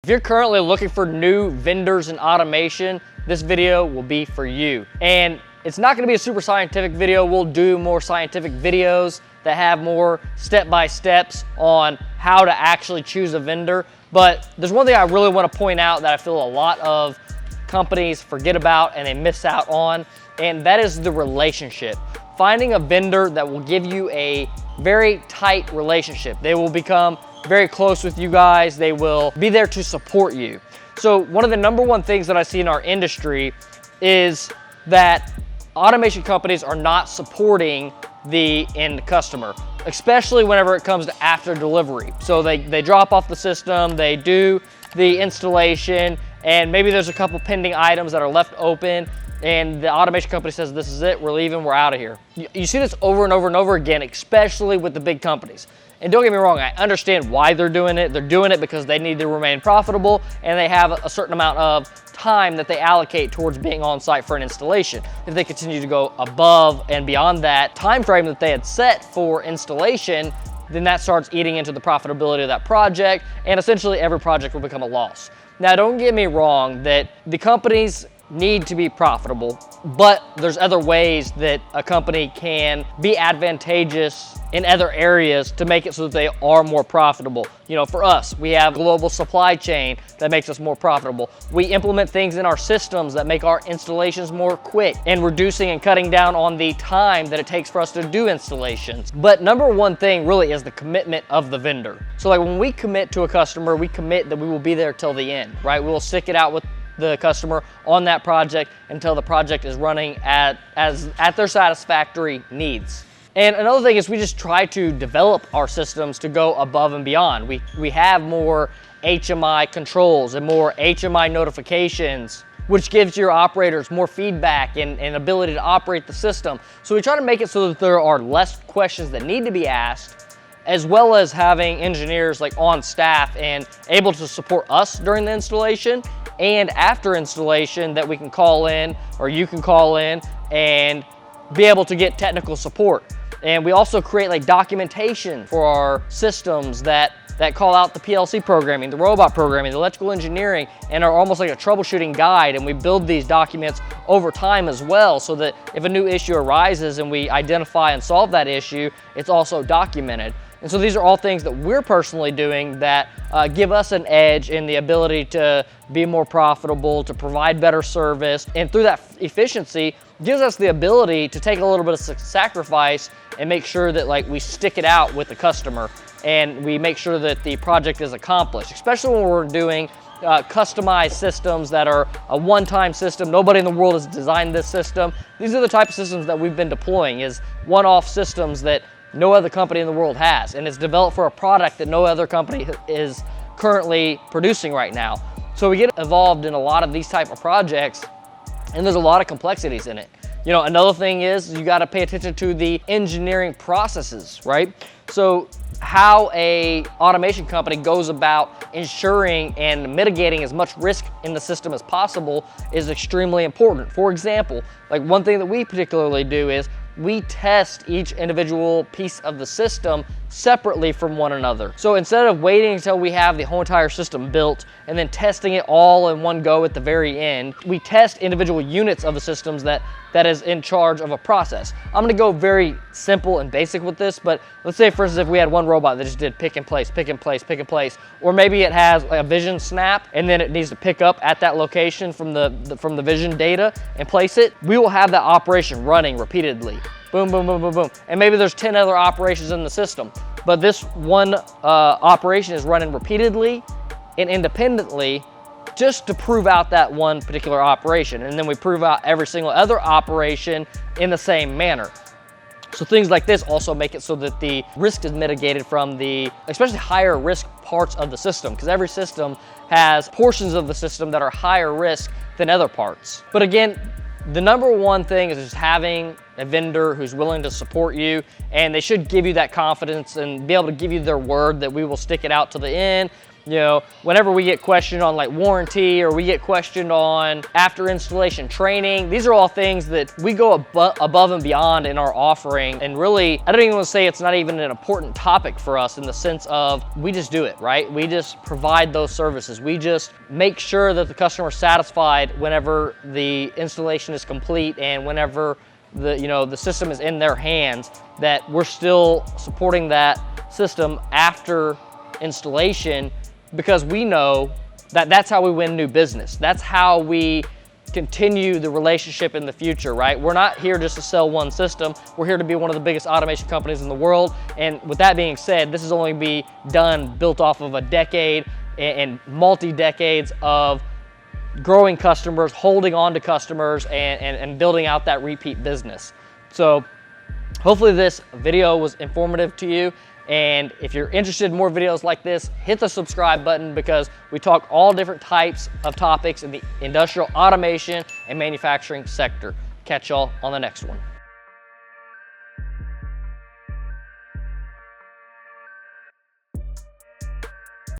If you're currently looking for new vendors in automation, this video will be for you. And it's not gonna be a super scientific video. We'll do more scientific videos that have more step-by-steps on how to actually choose a vendor. But there's one thing I really wanna point out that I feel a lot of companies forget about and they miss out on, and that is the relationship. Finding a vendor that will give you a very tight relationship. They will become very close with you guys. They will be there to support you. So one of the number one things that I see in our industry is that automation companies are not supporting the end customer, especially whenever it comes to after delivery. So they drop off the system, they do the installation, and maybe there's a couple pending items that are left open, and the automation company says, this is it, we're leaving, we're out of here. You see this over and over and over again, especially with the big companies. And don't get me wrong, I understand why they're doing it. They're doing it because they need to remain profitable, and they have a certain amount of time that they allocate towards being on site for an installation. If they continue to go above and beyond that time frame that they had set for installation, then that starts eating into the profitability of that project, and essentially every project will become a loss. Now, don't get me wrong that the companies need to be profitable, but there's other ways that a company can be advantageous in other areas to make it so that they are more profitable. You know, for us, we have global supply chain that makes us more profitable. We implement things in our systems that make our installations more quick and reducing and cutting down on the time that it takes for us to do installations. But number one thing really is the commitment of the vendor. So like when we commit to a customer, we commit that we will be there till the end, right? We will stick it out with the customer on that project until the project is running at their satisfactory needs. And another thing is we just try to develop our systems to go above and beyond. We have more HMI controls and more HMI notifications, which gives your operators more feedback and ability to operate the system. So we try to make it so that there are less questions that need to be asked, as well as having engineers like on staff and able to support us during the installation and after installation that we can call in, or you can call in and be able to get technical support. And we also create like documentation for our systems that call out the PLC programming, the robot programming, the electrical engineering, and are almost like a troubleshooting guide. And we build these documents over time as well, so that if a new issue arises and we identify and solve that issue, it's also documented. And so these are all things that we're personally doing that give us an edge in the ability to be more profitable, to provide better service, and through that efficiency, gives us the ability to take a little bit of sacrifice and make sure that like we stick it out with the customer and we make sure that the project is accomplished, especially when we're doing customized systems that are a one-time system. Nobody in the world has designed this system. These are the type of systems that we've been deploying, is one-off systems that no other company in the world has, and it's developed for a product that no other company is currently producing right now. So we get involved in a lot of these type of projects, and there's a lot of complexities in it. You know, another thing is you got to pay attention to the engineering processes, right? So how a automation company goes about ensuring and mitigating as much risk in the system as possible is extremely important. For example, like one thing that we particularly do is we test each individual piece of the system separately from one another. So instead of waiting until we have the whole entire system built and then testing it all in one go at the very end, we test individual units of the systems that is in charge of a process. I'm gonna go very simple and basic with this, but let's say for instance, if we had one robot that just did pick and place, pick and place, pick and place, or maybe it has a vision snap and then it needs to pick up at that location from the vision data and place it, we will have that operation running repeatedly. Boom, boom, boom, boom, boom. And maybe there's 10 other operations in the system, but this one operation is running repeatedly and independently just to prove out that one particular operation. And then we prove out every single other operation in the same manner. So things like this also make it so that the risk is mitigated from the, especially higher risk parts of the system, because every system has portions of the system that are higher risk than other parts. But again, the number one thing is just having a vendor who's willing to support you, and they should give you that confidence and be able to give you their word that we will stick it out to the end. You know, whenever we get questioned on like warranty, or we get questioned on after installation training, these are all things that we go above and beyond in our offering. And really, I don't even want to say it's not even an important topic for us, in the sense of we just do it, right? We just provide those services. We just make sure that the customer is satisfied whenever the installation is complete, and whenever the system is in their hands, that we're still supporting that system after installation, because we know that that's how we win new business. That's how we continue the relationship in the future, right? We're not here just to sell one system. We're here to be one of the biggest automation companies in the world. And with that being said, this is only built off of a decade and multi-decades of growing customers, holding on to customers, and building out that repeat business. So hopefully this video was informative to you. And if you're interested in more videos like this, hit the subscribe button, because we talk all different types of topics in the industrial automation and manufacturing sector. Catch y'all on the next one.